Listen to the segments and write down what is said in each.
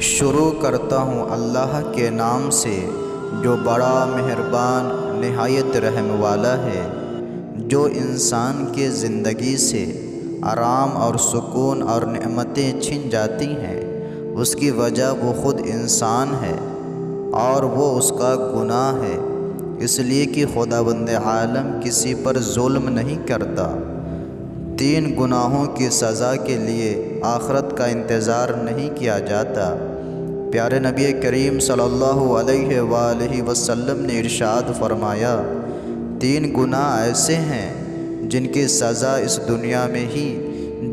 شروع کرتا ہوں اللہ کے نام سے جو بڑا مہربان نہایت رحم والا ہے۔ جو انسان کے زندگی سے آرام اور سکون اور نعمتیں چھن جاتی ہیں، اس کی وجہ وہ خود انسان ہے اور وہ اس کا گناہ ہے، اس لیے کہ خداوند عالم کسی پر ظلم نہیں کرتا۔ 3 گناہوں کی سزا کے لیے آخرت کا انتظار نہیں کیا جاتا۔ پیارے نبی کریم صلی اللہ علیہ وآلہ وسلم نے ارشاد فرمایا، 3 گناہ ایسے ہیں جن کی سزا اس دنیا میں ہی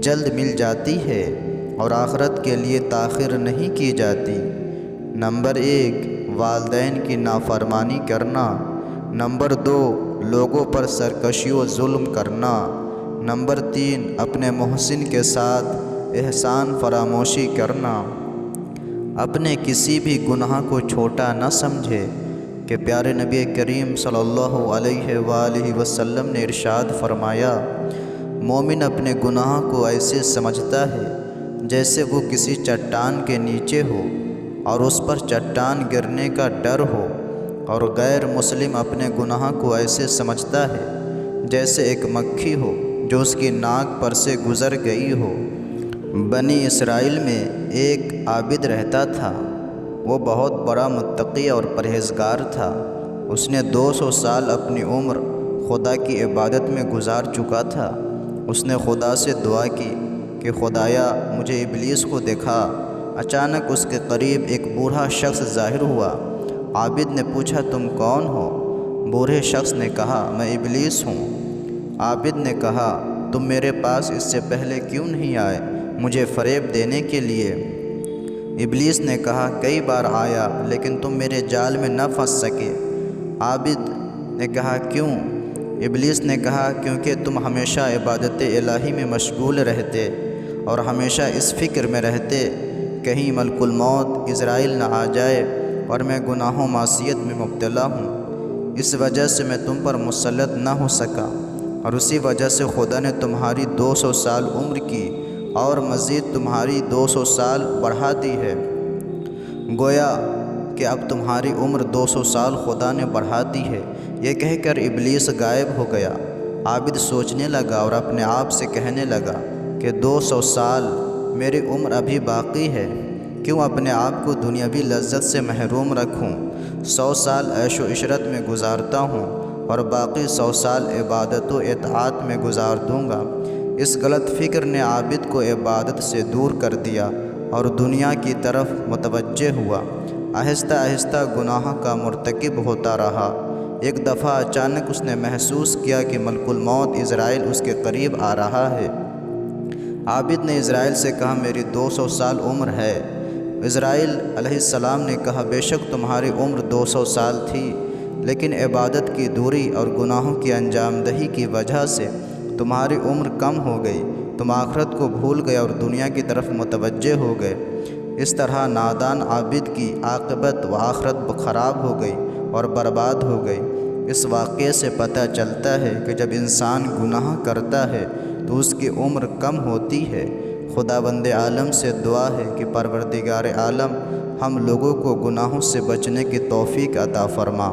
جلد مل جاتی ہے اور آخرت کے لیے تاخیر نہیں کی جاتی۔ نمبر 1، والدین کی نافرمانی کرنا۔ نمبر 2، لوگوں پر سرکشی و ظلم کرنا۔ نمبر 3، اپنے محسن کے ساتھ احسان فراموشی کرنا۔ اپنے کسی بھی گناہ کو چھوٹا نہ سمجھے کہ پیارے نبی کریم صلی اللہ علیہ وآلہ وسلم نے ارشاد فرمایا، مومن اپنے گناہ کو ایسے سمجھتا ہے جیسے وہ کسی چٹان کے نیچے ہو اور اس پر چٹان گرنے کا ڈر ہو، اور غیر مسلم اپنے گناہ کو ایسے سمجھتا ہے جیسے ایک مکھی ہو جو اس کی ناک پر سے گزر گئی ہو۔ بنی اسرائیل میں ایک عابد رہتا تھا، وہ بہت بڑا متقی اور پرہیزگار تھا۔ اس نے 200 سال اپنی عمر خدا کی عبادت میں گزار چکا تھا۔ اس نے خدا سے دعا کی کہ خدایا مجھے ابلیس کو دکھا۔ اچانک اس کے قریب ایک بوڑھا شخص ظاہر ہوا۔ عابد نے پوچھا، تم کون ہو؟ بوڑھے شخص نے کہا، میں ابلیس ہوں۔ عابد نے کہا، تم میرے پاس اس سے پہلے کیوں نہیں آئے مجھے فریب دینے کے لیے؟ ابلیس نے کہا، کئی بار آیا لیکن تم میرے جال میں نہ پھنس سکے۔ عابد نے کہا، کیوں؟ ابلیس نے کہا، کیونکہ تم ہمیشہ عبادت الہی میں مشغول رہتے اور ہمیشہ اس فکر میں رہتے کہیں ملک الموت عزرائیل نہ آ جائے اور میں گناہ و معصیت میں مبتلا ہوں۔ اس وجہ سے میں تم پر مسلط نہ ہو سکا، اور اسی وجہ سے خدا نے تمہاری 200 سال عمر کی اور مزید تمہاری 200 سال بڑھا دی ہے۔ گویا کہ اب تمہاری عمر 200 سال خدا نے بڑھا دی ہے۔ یہ کہہ کر ابلیس غائب ہو گیا۔ عابد سوچنے لگا اور اپنے آپ سے کہنے لگا کہ 200 سال میری عمر ابھی باقی ہے، کیوں اپنے آپ کو دنیاوی لذت سے محروم رکھوں؟ 100 سال عیش و عشرت میں گزارتا ہوں اور باقی 100 سال عبادت و اطاعت میں گزار دوں گا۔ اس غلط فکر نے عابد کو عبادت سے دور کر دیا اور دنیا کی طرف متوجہ ہوا۔ آہستہ آہستہ گناہ کا مرتکب ہوتا رہا۔ ایک دفعہ اچانک اس نے محسوس کیا کہ ملک الموت عزرائیل اس کے قریب آ رہا ہے۔ عابد نے عزرائیل سے کہا، میری 200 سال عمر ہے۔ عزرائیل علیہ السلام نے کہا، بے شک تمہاری عمر 200 سال تھی، لیکن عبادت کی دوری اور گناہوں کی انجام دہی کی وجہ سے تمہاری عمر کم ہو گئی، تم آخرت کو بھول گئے اور دنیا کی طرف متوجہ ہو گئے۔ اس طرح نادان عابد کی عاقبت و آخرت خراب ہو گئی اور برباد ہو گئی۔ اس واقعے سے پتہ چلتا ہے کہ جب انسان گناہ کرتا ہے تو اس کی عمر کم ہوتی ہے۔ خداوند عالم سے دعا ہے کہ پروردگار عالم ہم لوگوں کو گناہوں سے بچنے کی توفیق عطا فرما۔